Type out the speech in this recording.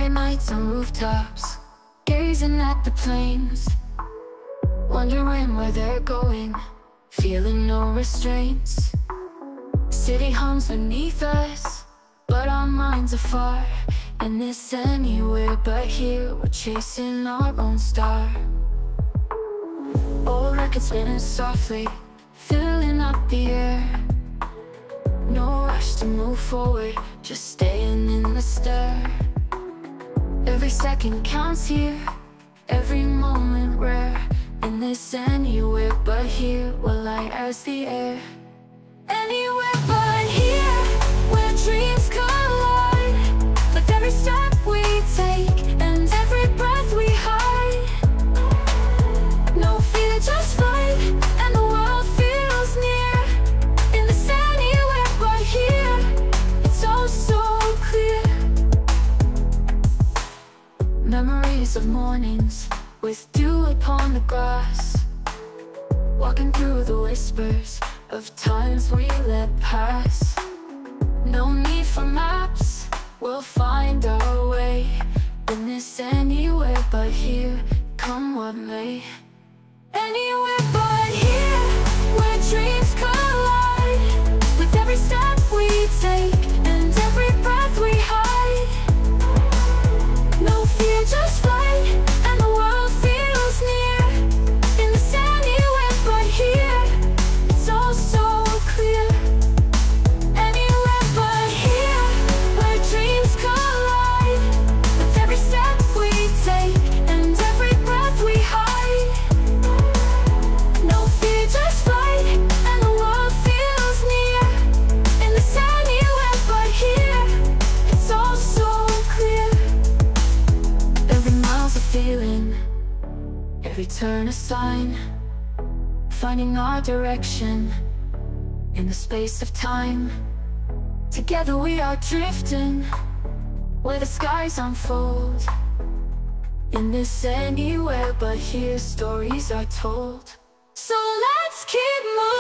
Starry nights on rooftops, gazing at the plains, wondering where they're going, feeling no restraints. City hums beneath us, but our minds are far. In this anywhere but here, we're chasing our own star. Old records spinning softly, filling up the air. No rush to move forward, just staying in the stir. Every second counts here, every moment rare. In this anywhere but here, we're light as the air. Anywhere but here, where dreams collide, with every step we take and every breath we hide. No fear, just flight, and the world feels near. In this anywhere but here, it's all so clear. Memories of mornings with dew upon the grass, walking through the whispers of times we let pass. No need for maps, we'll find our way. In this anywhere but here, come what may. Anywhere but here, where dreams collide, with every step we take and every breath we hide. No fear, just flight, and the world feels near. In this anywhere but here, it's all so clear. Anywhere but here, where dreams collide, with every step we take and every breath we hide. No fear, just flight, and the world feels near. In this anywhere but here, it's all so clear. Every mile's a feeling, every turn a sign, finding our direction in the space of time. Together we are drifting where the skies unfold. In this anywhere but here, stories are told. So let's keep moving.